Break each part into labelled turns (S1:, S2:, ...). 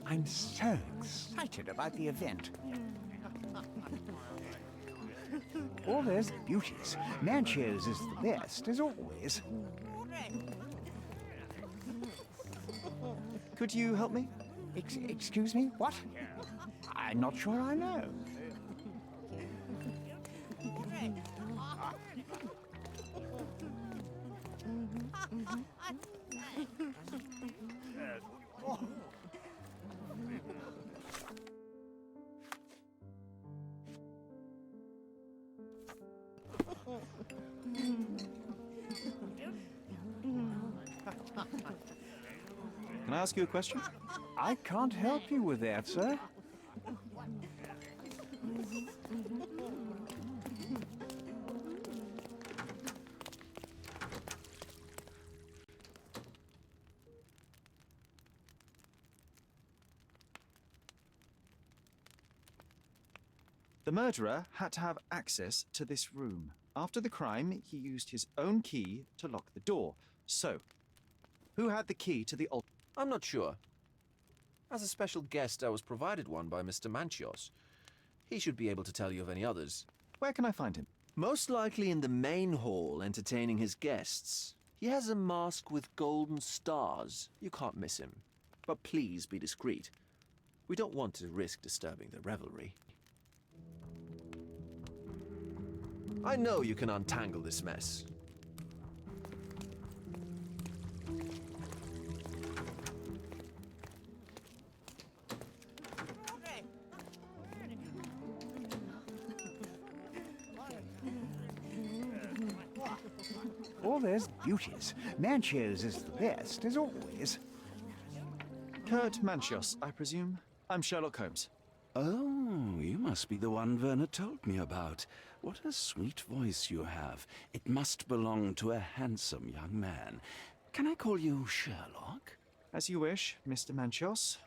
S1: I'm so excited about the event. All those beauties. Manchio's is the best, as always.
S2: Could you help me?
S1: Excuse me? What? I'm not sure I know.
S2: Can I ask you a question?
S1: I can't help you with that, sir.
S2: The murderer had to have access to this room. After the crime, he used his own key to lock the door. So, who had the key to the altar?
S3: I'm not sure. As a special guest, I was provided one by Mr. Manchios. He should be able to tell you of any others.
S2: Where can I find him?
S3: Most likely in the main hall, entertaining his guests. He has a mask with golden stars. You can't miss him. But please be discreet. We don't want to risk disturbing the revelry. I know you can untangle this mess.
S1: All those beauties. Manchio's is the best, as always.
S2: Kurt Manchios, I presume. I'm Sherlock Holmes.
S4: Oh, you must be the one Werner told me about. What a sweet voice you have. It must belong to a handsome young man. Can I call you Sherlock?
S2: As you wish, Mr. Manchios.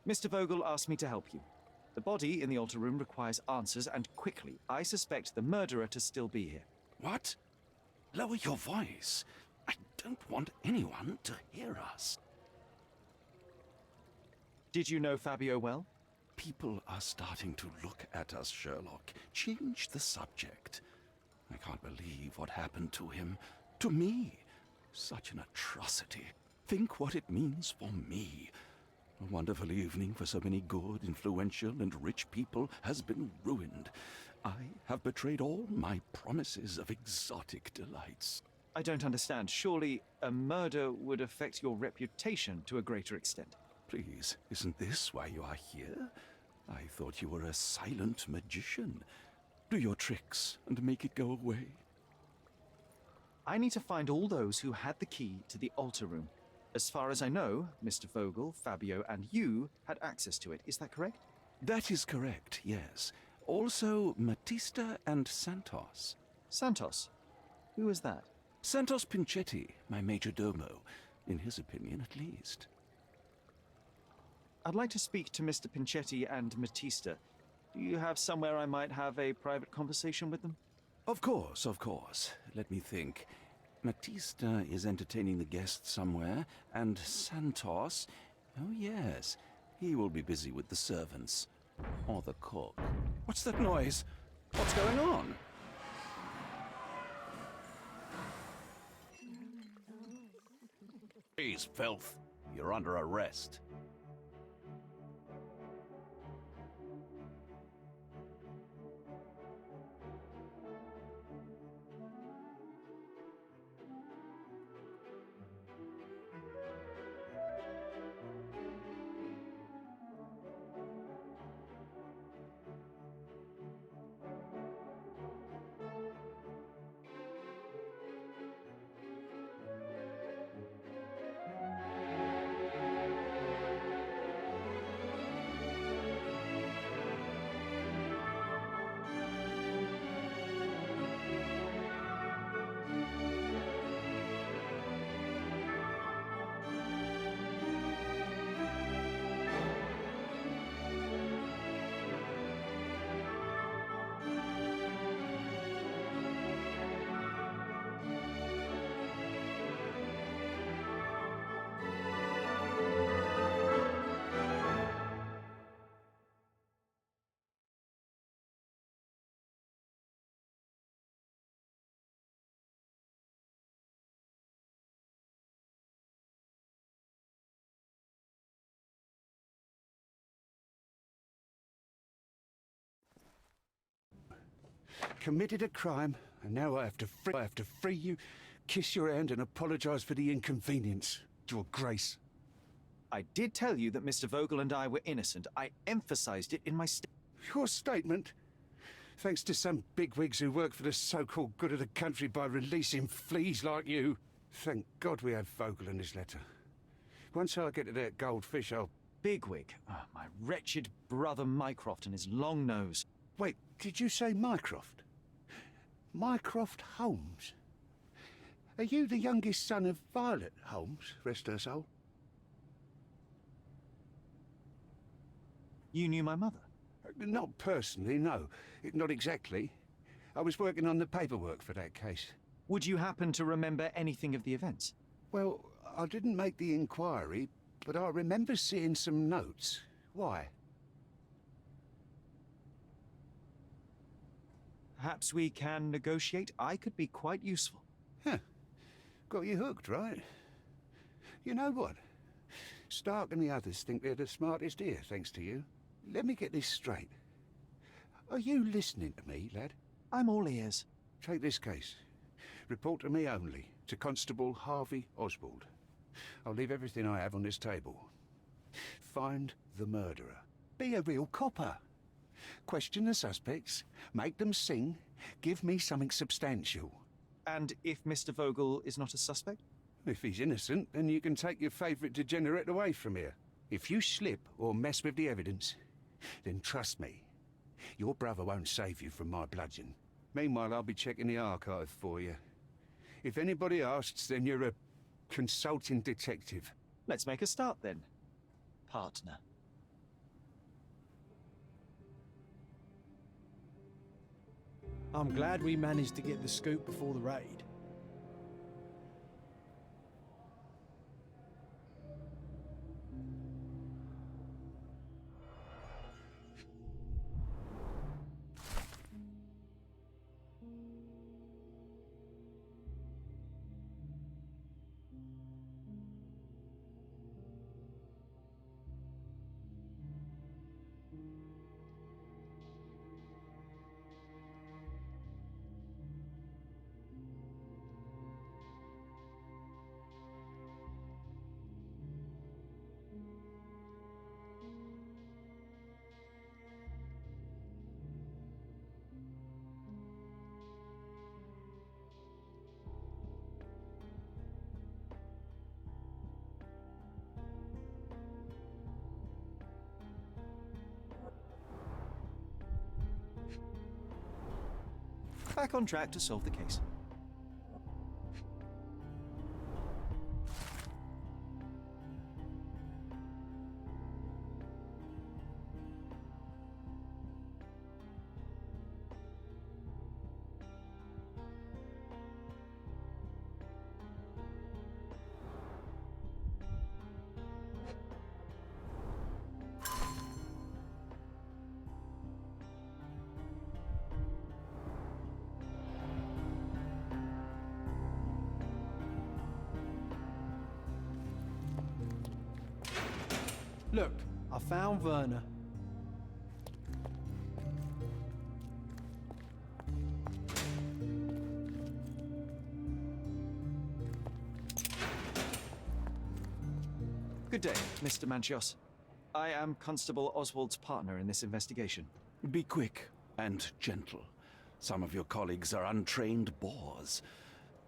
S2: Mr. Vogel asked me to help you. The body in the altar room requires answers, and quickly. I suspect the murderer to still be here.
S4: What? Lower your voice. I don't want anyone to hear us.
S2: Did you know Fabio well?
S4: People are starting to look at us, Sherlock. Change the subject. I can't believe what happened to him. To me. Such an atrocity. Think what it means for me. A wonderful evening for so many good, influential, and rich people has been ruined. I have betrayed all my promises of exotic delights.
S2: I don't understand. Surely a murder would affect your reputation to a greater extent.
S4: Please, isn't this why you are here? I thought you were a silent magician. Do your tricks and make it go away.
S2: I need to find all those who had the key to the altar room. As far as I know, Mr. Vogel, Fabio, and you had access to it. Is that correct?
S4: That is correct, yes. Also, Matista and Santos.
S2: Santos? Who is that?
S4: Santos Pinchetti, my major domo. In his opinion, at least.
S2: I'd like to speak to Mr. Pinchetti and Matista. Do you have somewhere I might have a private conversation with them?
S4: Of course, of course. Let me think. Matista is entertaining the guests somewhere, and Santos... Oh, yes. He will be busy with the servants. Or the cook. What's that noise? What's going on? Please, filth. You're under arrest.
S1: Committed a crime, and now I have to free you, kiss your hand, and apologize for the inconvenience, Your Grace.
S2: I did tell you that Mr. Vogel and I were innocent. I emphasized it in my
S1: Your statement? Thanks to some bigwigs who work for the so-called good of the country by releasing fleas like you. Thank God we had Vogel in his letter. Once I get to that goldfish, I'll...
S2: Bigwig. Oh, my wretched brother Mycroft and his long nose.
S1: Wait, did you say Mycroft? Mycroft Holmes? Are you the youngest son of Violet Holmes, rest her soul?
S2: You knew my mother?
S1: Not personally, no. Not exactly. I was working on the paperwork for that case.
S2: Would you happen to remember anything of the events?
S1: Well, I didn't make the inquiry, but I remember seeing some notes. Why?
S2: Perhaps we can negotiate. I could be quite useful.
S1: Huh. Got you hooked, right? You know what? Stark and the others think they're the smartest here, thanks to you. Let me get this straight. Are you listening to me, lad?
S2: I'm all ears.
S1: Take this case. Report to me only, to Constable Harvey Oswald. I'll leave everything I have on this table. Find the murderer. Be a real copper. Question the suspects, make them sing, give me something substantial.
S2: And if Mr. Vogel is not a suspect?
S1: If he's innocent, then you can take your favourite degenerate away from here. If you slip or mess with the evidence, then trust me, your brother won't save you from my bludgeon. Meanwhile, I'll be checking the archive for you. If anybody asks, then you're a consulting detective.
S2: Let's make a start then, partner.
S5: I'm glad we managed to get the scoop before the raid.
S2: Back on track to solve the case.
S5: Look, I found Werner.
S2: Good day, Mr. Manchios. I am Constable Oswald's partner in this investigation.
S4: Be quick and gentle. Some of your colleagues are untrained boors.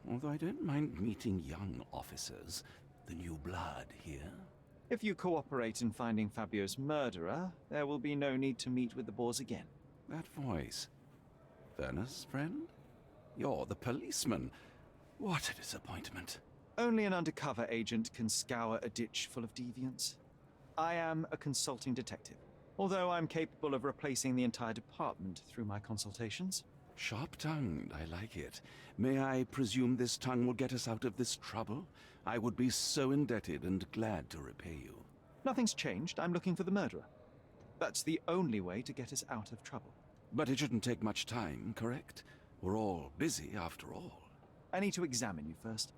S4: Although I don't mind meeting young officers, the new blood here.
S2: If you cooperate in finding Fabio's murderer, there will be no need to meet with the Boers again.
S4: That voice. Werner's friend? You're the policeman. What a disappointment.
S2: Only an undercover agent can scour a ditch full of deviants. I am a consulting detective, although I'm capable of replacing the entire department through my consultations.
S4: Sharp-tongued, I like it. May I presume this tongue will get us out of this trouble? I would be so indebted and glad to repay you.
S2: Nothing's changed. I'm looking for the murderer. That's the only way to get us out of trouble.
S4: But it shouldn't take much time, correct? We're all busy, after all.
S2: I need to examine you first.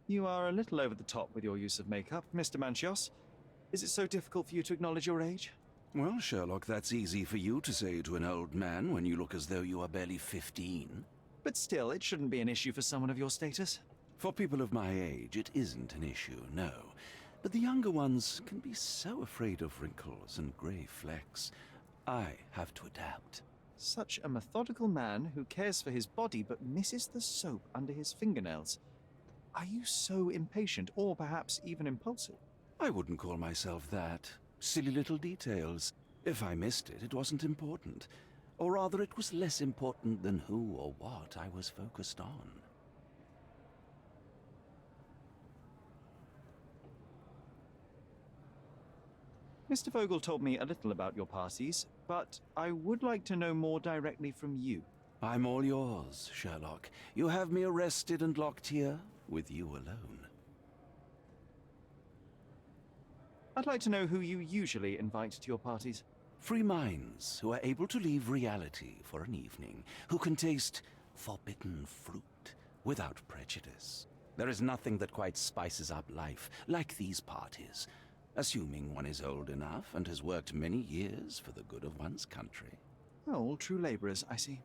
S2: You are a little over the top with your use of makeup, Mr. Manchios. Is it so difficult for you to acknowledge your age?
S4: Well, Sherlock, that's easy for you to say to an old man when you look as though you are barely 15.
S2: But still, it shouldn't be an issue for someone of your status.
S4: For people of my age, it isn't an issue, no. But the younger ones can be so afraid of wrinkles and grey flecks. I have to adapt.
S2: Such a methodical man who cares for his body but misses the soap under his fingernails. Are you so impatient, or perhaps even impulsive?
S4: I wouldn't call myself that. Silly little details. If I missed it, it wasn't important. Or rather, it was less important than who or what I was focused on.
S2: Mr. Vogel told me a little about your parties, but I would like to know more directly from you.
S4: I'm all yours, Sherlock. You have me arrested and locked here with you alone.
S2: I'd like to know who you usually invite to your parties.
S4: Free minds who are able to leave reality for an evening, who can taste forbidden fruit without prejudice. There is nothing that quite spices up life like these parties, assuming one is old enough and has worked many years for the good of one's country.
S2: Oh, all true laborers, I see.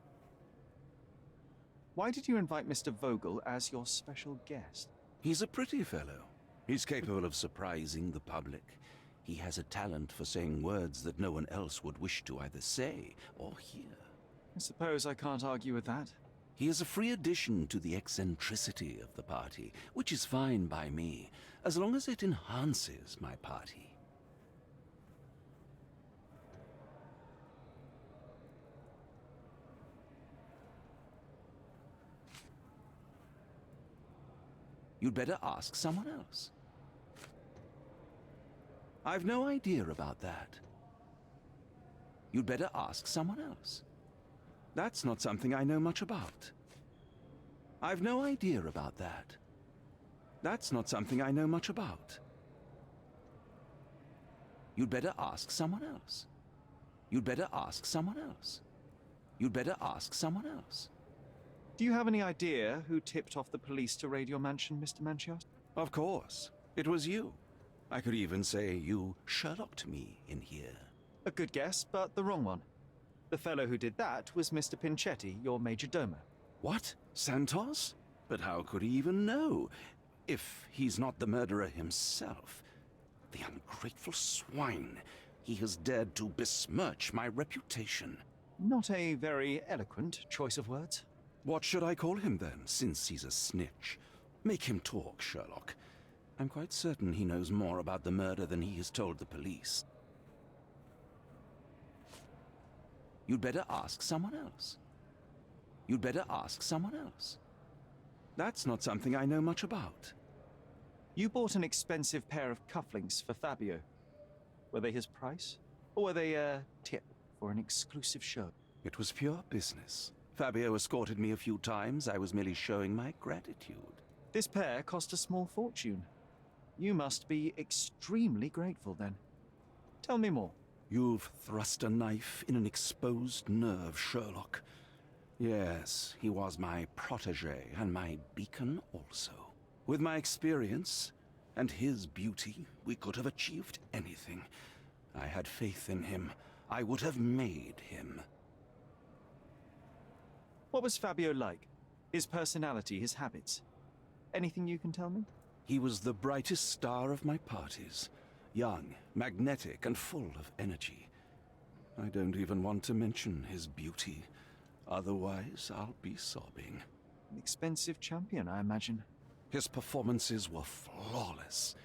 S2: Why did you invite Mr. Vogel as your special guest?
S4: He's a pretty fellow. He's capable of surprising the public. He has a talent for saying words that no one else would wish to either say or hear.
S2: I suppose I can't argue with that.
S4: He is a free addition to the eccentricity of the party, which is fine by me, as long as it enhances my party. You'd better ask someone else. I've no idea about that. You'd better ask someone else. That's not something I know much about. I've no idea about that. That's not something I know much about. You'd better ask someone else. You'd better ask someone else. You'd better ask someone else.
S2: Do you have any idea who tipped off the police to raid your mansion, Mr. Manchios?
S4: Of course. It was you. I could even say you Sherlocked me in here.
S2: A good guess, but the wrong one. The fellow who did that was Mr. Pinchetti, your major domo.
S4: What? Santos? But how could he even know? If he's not the murderer himself. The ungrateful swine. He has dared to besmirch my reputation.
S2: Not a very eloquent choice of words.
S4: What should I call him then, since he's a snitch? Make him talk, Sherlock. I'm quite certain he knows more about the murder than he has told the police. You'd better ask someone else. You'd better ask someone else. That's not something I know much about.
S2: You bought an expensive pair of cufflinks for Fabio. Were they his price? Or were they a tip for an exclusive show?
S4: It was pure business. Fabio escorted me a few times. I was merely showing my gratitude.
S2: This pair cost a small fortune. You must be extremely grateful then. Tell me more.
S4: You've thrust a knife in an exposed nerve, Sherlock. Yes, he was my protégé and my beacon also. With my experience and his beauty, we could have achieved anything. I had faith in him. I would have made him.
S2: What was Fabio like? His personality, his habits? Anything you can tell me?
S4: He was the brightest star of my parties. Young, magnetic, and full of energy. I don't even want to mention his beauty. Otherwise, I'll be sobbing.
S2: An expensive champion, I imagine.
S4: His performances were flawless.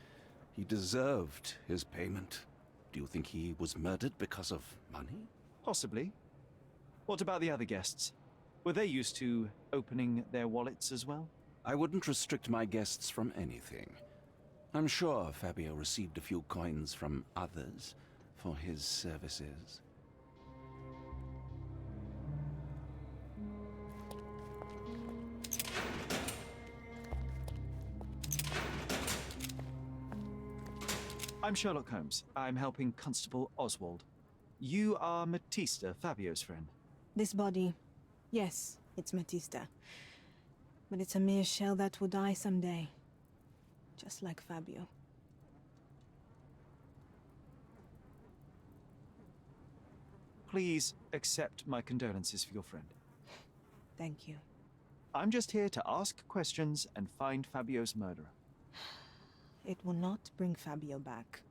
S4: He deserved his payment. Do you think he was murdered because of money?
S2: Possibly. What about the other guests? Were they used to opening their wallets as well?
S4: I wouldn't restrict my guests from anything. I'm sure Fabio received a few coins from others for his services.
S2: I'm Sherlock Holmes. I'm helping Constable Oswald. You are Matista, Fabio's friend.
S6: This body, yes, it's Matista. But it's a mere shell that will die someday. just like Fabio.
S2: Please accept my condolences for your friend.
S6: Thank you.
S2: I'm just here to ask questions and find Fabio's murderer.
S6: It will not bring Fabio back.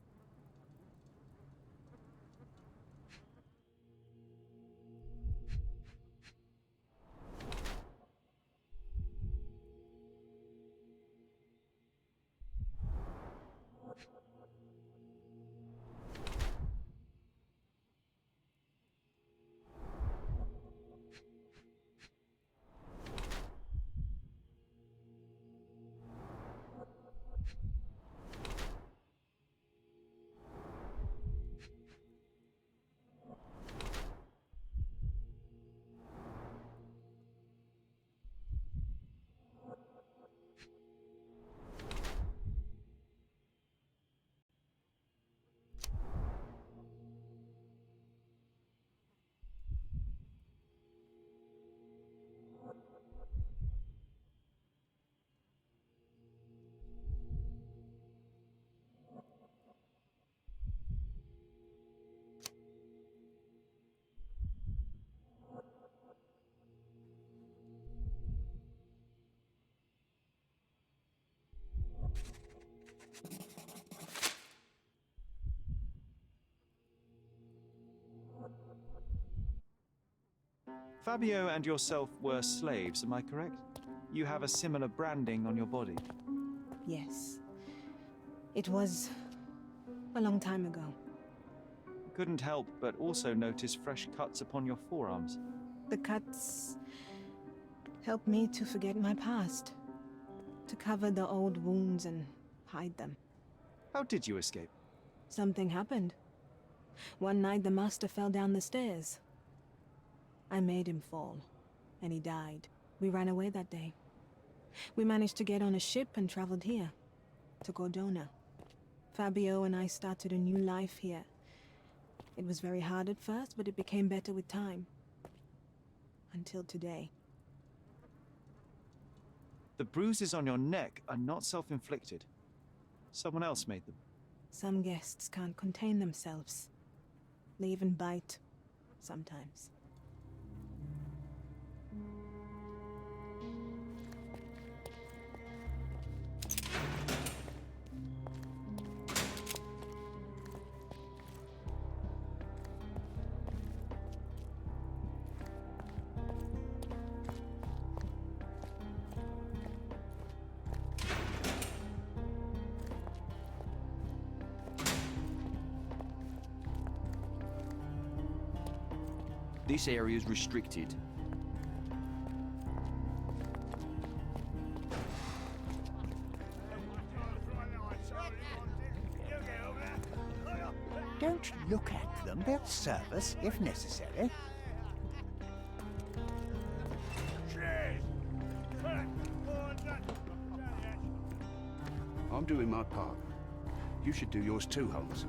S2: Fabio and yourself were slaves, am I correct? You have a similar branding on your body.
S6: Yes. It was a long time ago.
S2: Couldn't help but also notice fresh cuts upon your forearms.
S6: The cuts helped me to forget my past, to cover the old wounds and hide them.
S2: How did you escape?
S6: Something happened. One night the master fell down the stairs. I made him fall, and he died. We ran away that day. We managed to get on a ship and traveled here, to Cordona. Fabio and I started a new life here. It was very hard at first, but it became better with time. Until today.
S2: The bruises on your neck are not self-inflicted. Someone else made them.
S6: Some guests can't contain themselves. They even bite, sometimes.
S3: This area is restricted.
S7: Don't look at them. They'll serve us if necessary.
S1: I'm doing my part. You should do yours too, Holmes.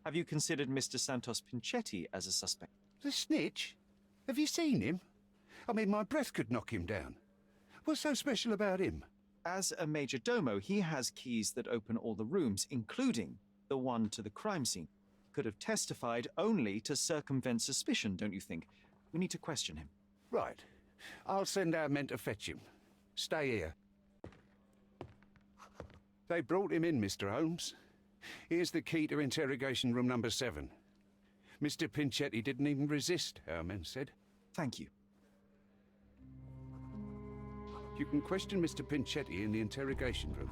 S2: Have you considered Mr. Santos Pinchetti as a suspect?
S1: The snitch? Have you seen him? I mean, my breath could knock him down. What's so special about him?
S2: As a major domo, he has keys that open all the rooms, including the one to the crime scene. Could have testified only to circumvent suspicion, don't you think? We need to question him.
S1: Right. I'll send our men to fetch him. Stay here. They brought him in, Mr. Holmes. Here's the key to interrogation room number 7. Mr. Pinchetti didn't even resist, our men said.
S2: Thank you.
S1: You can question Mr. Pinchetti in the interrogation room.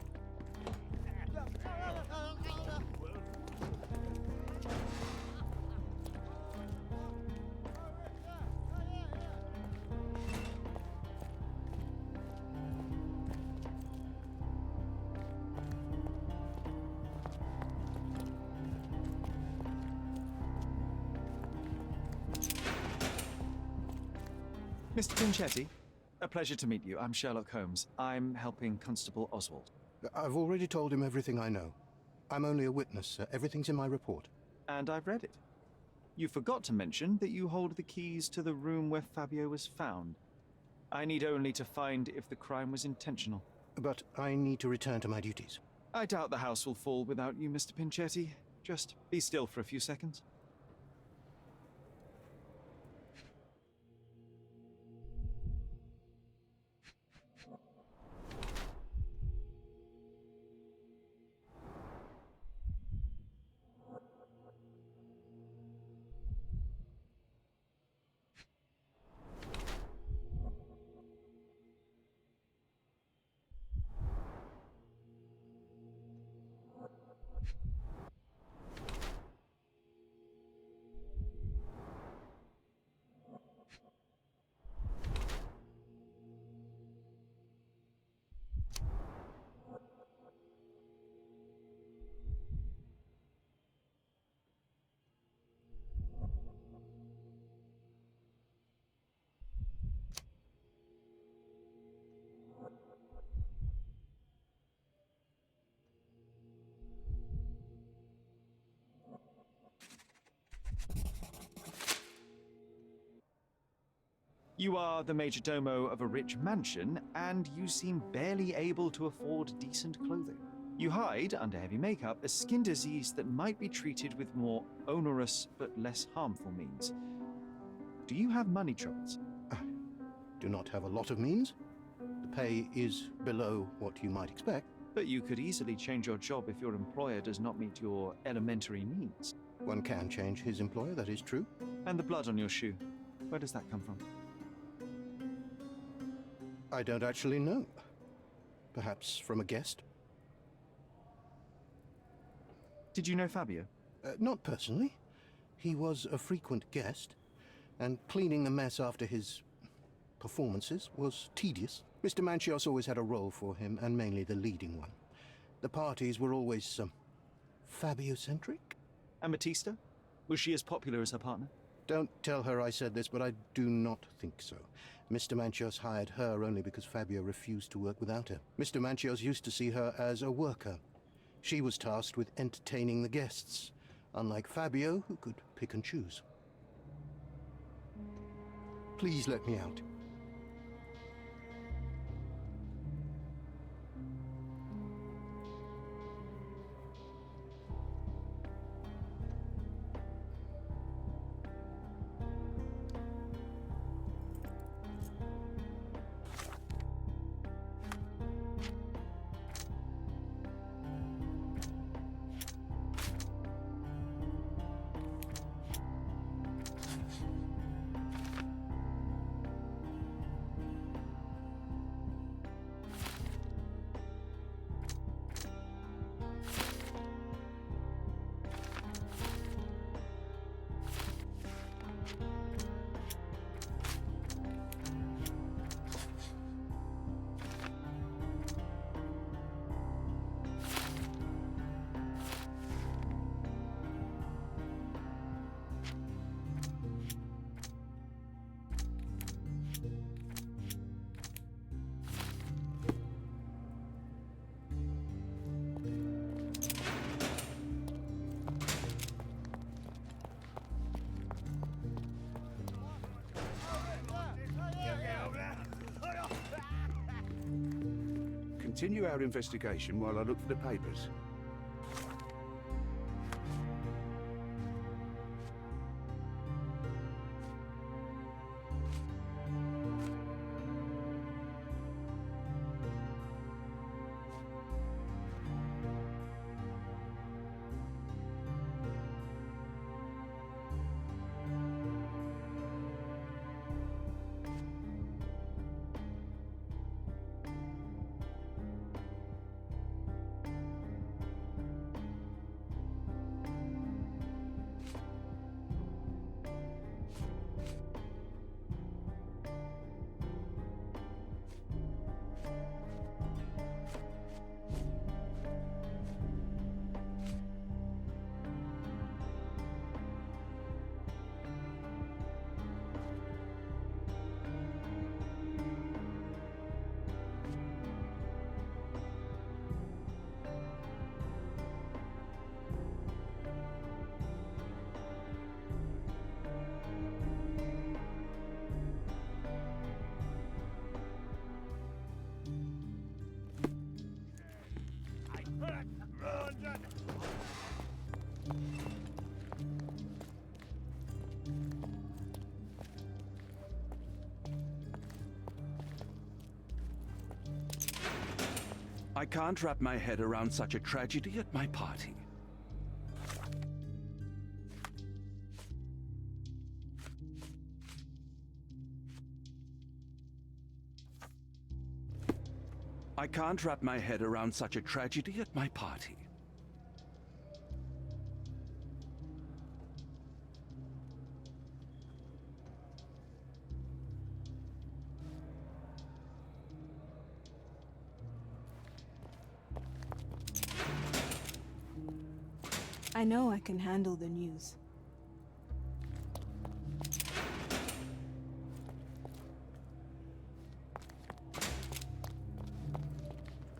S2: Mr. Pinchetti, a pleasure to meet you. I'm Sherlock Holmes. I'm helping Constable Oswald.
S8: I've already told him everything I know. I'm only a witness, sir. Everything's in my report.
S2: And I've read it. You forgot to mention that you hold the keys to the room where Fabio was found. I need only to find if the crime was intentional.
S8: But I need to return to my duties.
S2: I doubt the house will fall without you, Mr. Pinchetti. Just be still for a few seconds. You are the major domo of a rich mansion, and you seem barely able to afford decent clothing. You hide, under heavy makeup, a skin disease that might be treated with more onerous but less harmful means. Do you have money troubles?
S8: Do not have a lot of means. The pay is below what you might expect.
S2: But you could easily change your job if your employer does not meet your elementary needs.
S8: One can change his employer, that is true.
S2: And the blood on your shoe, where does that come from?
S8: I don't actually know. Perhaps from a guest?
S2: Did you know Fabio?
S8: Not personally. He was a frequent guest, and cleaning the mess after his performances was tedious. Mr. Manchios always had a role for him, and mainly the leading one. The parties were always, Fabio-centric?
S2: And Batista? Was she as popular as her partner?
S8: Don't tell her I said this, but I do not think so. Mr. Manchios hired her only because Fabio refused to work without her. Mr. Manchios used to see her as a worker. She was tasked with entertaining the guests, unlike Fabio, who could pick and choose. Please let me out.
S1: continue our investigation while I look for the papers.
S4: I can't wrap my head around such a tragedy at my party. I can't wrap my head around such a tragedy at my party.
S6: I know I can handle the news.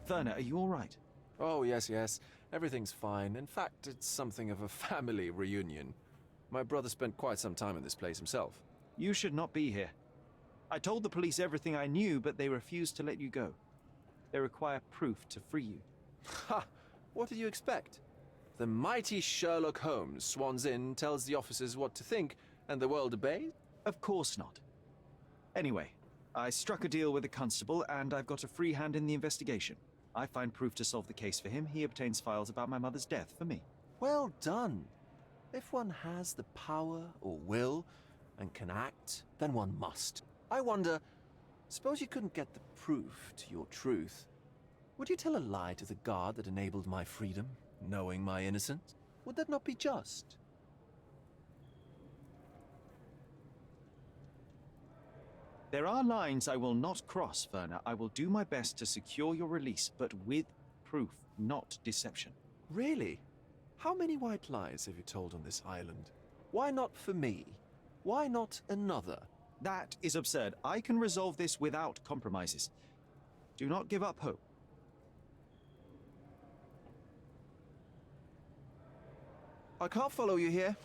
S2: Werner, are you all right?
S3: Oh, yes, yes. Everything's fine. In fact, it's something of a family reunion. My brother spent quite some time in this place himself.
S2: You should not be here. I told the police everything I knew, but they refused to let you go. They require proof to free you.
S3: Ha! What did you expect? The mighty Sherlock Holmes swans in, tells the officers what to think, and the world obeys?
S2: Of course not. Anyway, I struck a deal with the constable, and I've got a free hand in the investigation. I find proof to solve the case for him. He obtains files about my mother's death for me.
S3: Well done. If one has the power or will and can act, then one must. I wonder, suppose you couldn't get the proof to your truth. Would you tell a lie to the guard that enabled my freedom, knowing my innocence? Would that not be just?
S2: There are lines I will not cross, Werner. I will do my best to secure your release, but with proof, not deception.
S3: Really? How many white lies have you told on this island? Why not for me? Why not another?
S2: That is absurd. I can resolve this without compromises. Do not give up hope.
S3: I can't follow you here.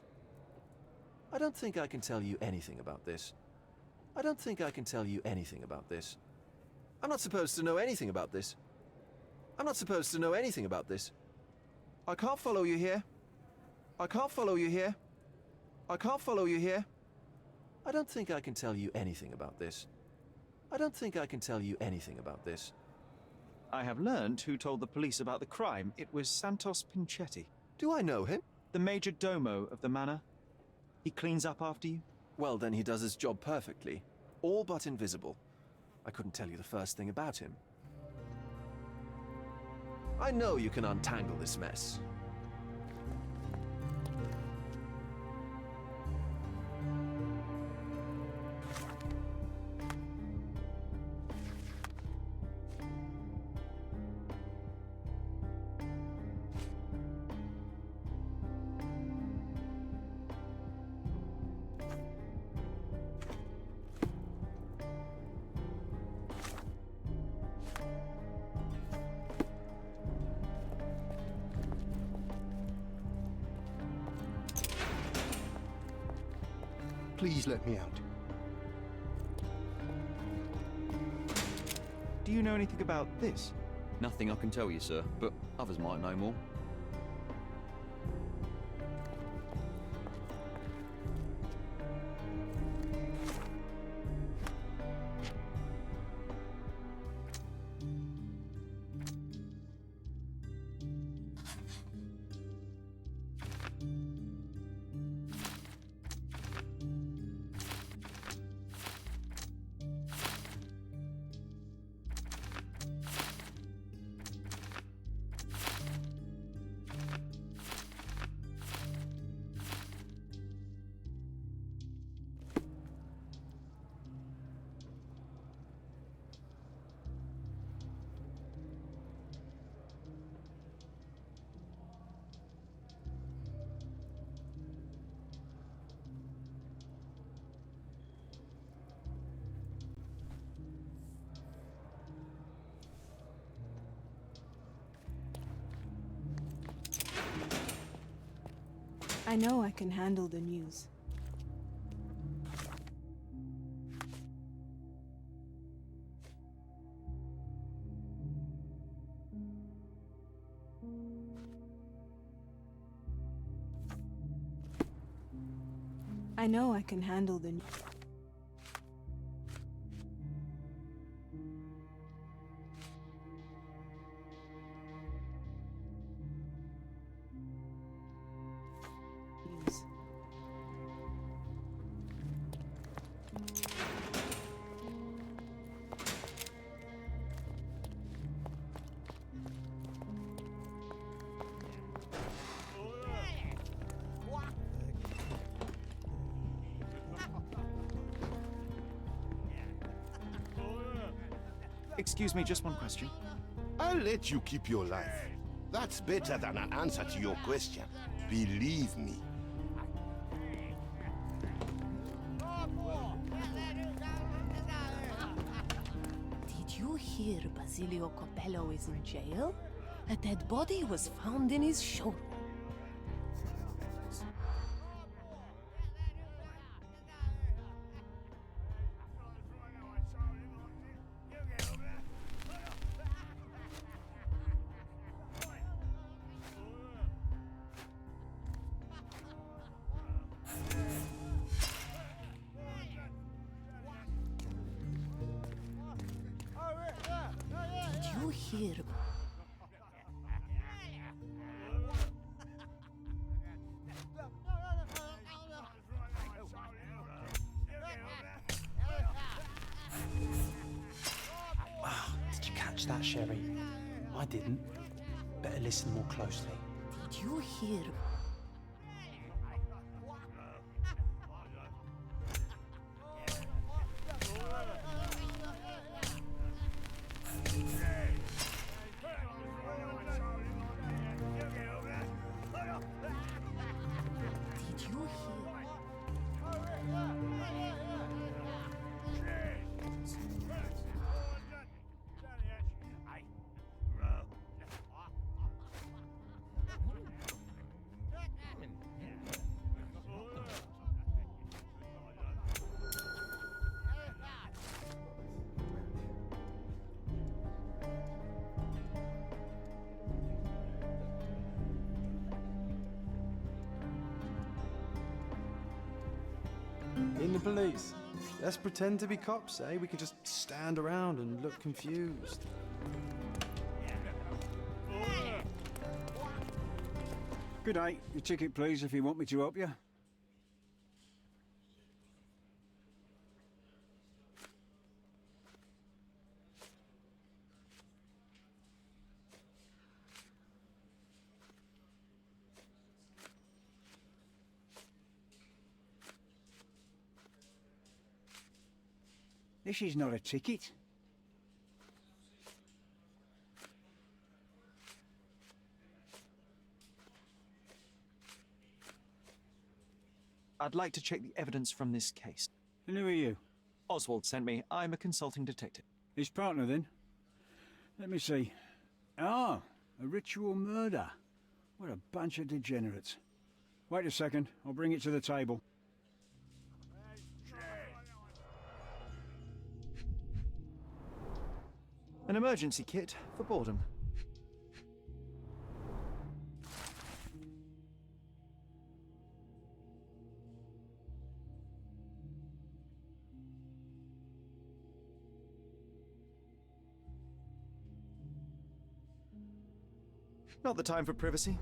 S3: I don't think I can tell you anything about this. I don't think I can tell you anything about this. I'm not supposed to know anything about this. I'm not supposed to know anything about this. I can't follow you here. I can't follow you here. I can't follow you here. I don't think I can tell you anything about this. I don't think I can tell you anything about this.
S2: I have learned who told the police about the crime. It was Santos Pinchetti,
S3: Do I know him?
S2: the major domo of the manor. He cleans up after you.
S3: Well, then he does his job perfectly. All but invisible. I couldn't tell you the first thing about him. I know you can untangle this mess.
S8: Please let me out.
S2: Do you know anything about this?
S3: Nothing I can tell you, sir, but others might know more.
S6: I know I can handle the news. I know I can handle the news.
S2: Excuse me, just one question.
S9: I'll let you keep your life. That's better than an answer to your question. Believe me.
S10: Did you hear Basilio Copello is in jail? A dead body was found in his showroom. Did you hear?
S5: Did you catch that, Sherry? I didn't. Better listen more closely.
S10: Did you hear? Did you hear?
S5: In the police. Let's pretend to be cops, eh? We can just stand around and look confused.
S11: Good day. Your ticket, please, if you want me to help you. This is not a ticket.
S2: I'd like to check the evidence from this case.
S11: And who are you?
S2: Oswald sent me. I'm a consulting detective.
S11: His partner, then? Let me see. Ah, a ritual murder. What a bunch of degenerates. Wait a second. I'll bring it to the table.
S2: An An emergency kit for boredom. Not the time for privacy.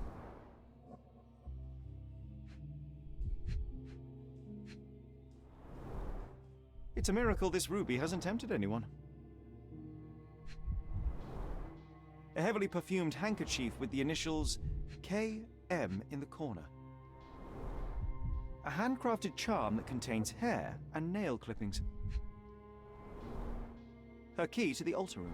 S2: It's a miracle this ruby hasn't tempted anyone. A heavily perfumed handkerchief with the initials KM in the corner. A handcrafted charm that contains hair and nail clippings. Her key to the altar room.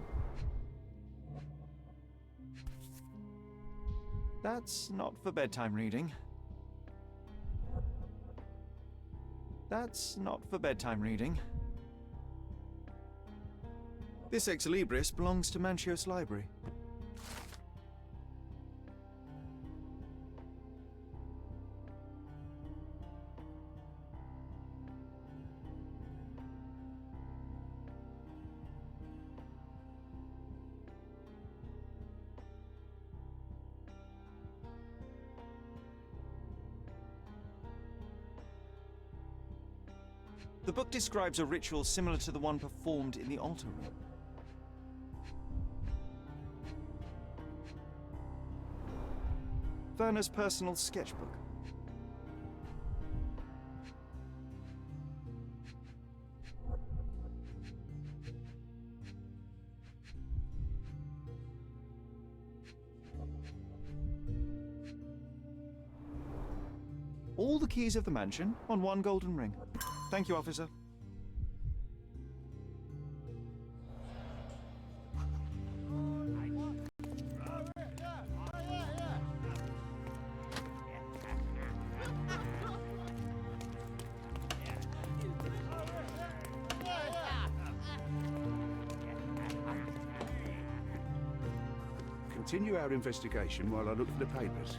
S2: That's not for bedtime reading. That's not for bedtime reading. This ex libris belongs to Manchios Library. The book describes a ritual similar to the one performed in the altar room. Werner's personal sketchbook. All the keys of the mansion on one golden ring. Thank you, officer.
S1: Continue our investigation while I look for the papers.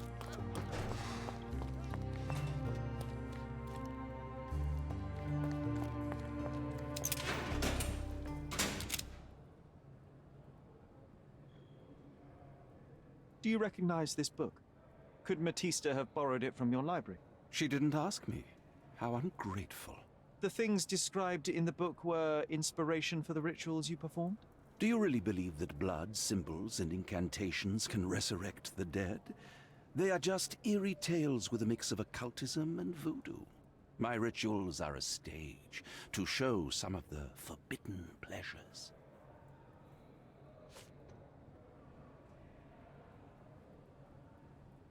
S2: Do you recognize this book? Could Matista have borrowed it from your library?
S4: She didn't ask me. How ungrateful.
S2: The things described in the book were inspiration for the rituals you performed?
S4: Do you really believe that blood, symbols, and incantations can resurrect the dead? They are just eerie tales with a mix of occultism and voodoo. My rituals are a stage to show some of the forbidden pleasures.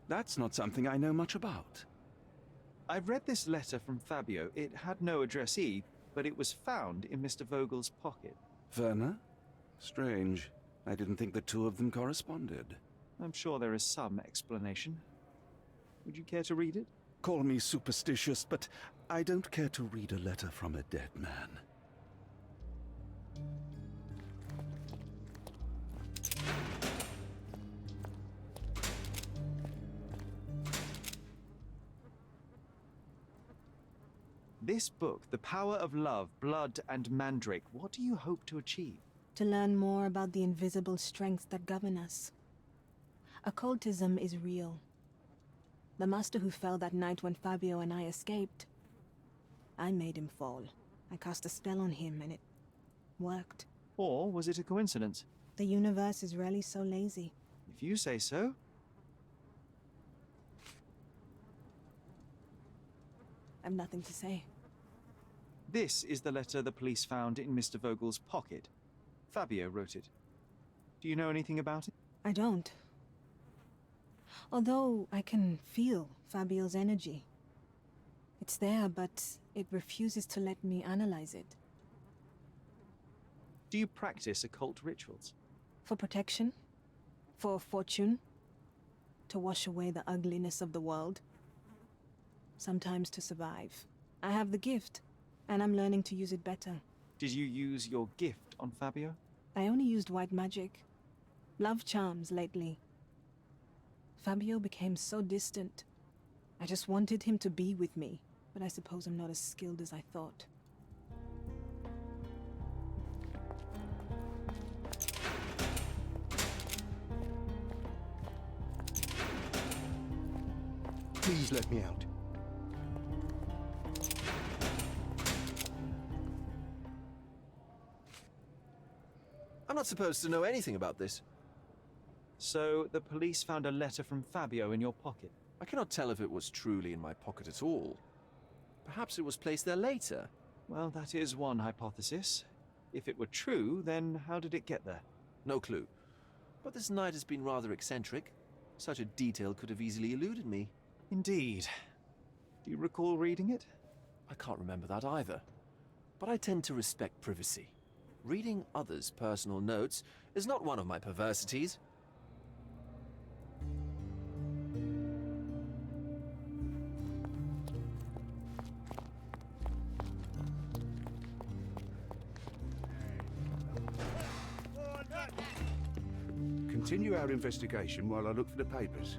S4: That's not something I know much about.
S2: I've read this letter from Fabio. It had no addressee, but it was found in Mr. Vogel's pocket.
S4: Werner? Strange. I didn't think the two of them corresponded.
S2: I'm sure there is some explanation. Would you care to read it?
S4: Call me superstitious, but I don't care to read a letter from a dead man.
S2: This book, The Power of Love, Blood, and Mandrake, what do you hope to achieve?
S6: To learn more about the invisible strengths that govern us. Occultism is real. The master who fell that night when Fabio and I escaped, I made him fall. I cast a spell on him and it worked.
S2: Or was it a coincidence?
S6: The universe is rarely so lazy.
S2: If you say so.
S6: I've nothing to say.
S2: This is the letter the police found in Mr. Vogel's pocket. Fabio wrote it. Do you know anything about it?
S6: I don't. Although I can feel Fabio's energy. It's there, but it refuses to let me analyze it.
S2: Do you practice occult rituals?
S6: For protection? For fortune? To wash away the ugliness of the world? Sometimes to survive. I have the gift, and I'm learning to use it better.
S2: Did you use your gift on Fabio?
S6: I only used white magic. Love charms lately. Fabio became so distant. I just wanted him to be with me, but I suppose I'm not as skilled as I thought.
S8: Please let me out.
S3: I'm not supposed to know anything about this.
S2: So, the police found a letter from Fabio in your pocket.
S3: I cannot tell if it was truly in my pocket at all. Perhaps it was placed there later.
S2: Well, that is one hypothesis. If it were true, then how did it get there?
S3: No clue. But this night has been rather eccentric. Such a detail could have easily eluded me.
S2: Indeed. Do you recall reading it?
S3: I can't remember that either. But I tend to respect privacy. Reading others' personal notes is not one of my perversities.
S1: Continue our investigation while I look for the papers.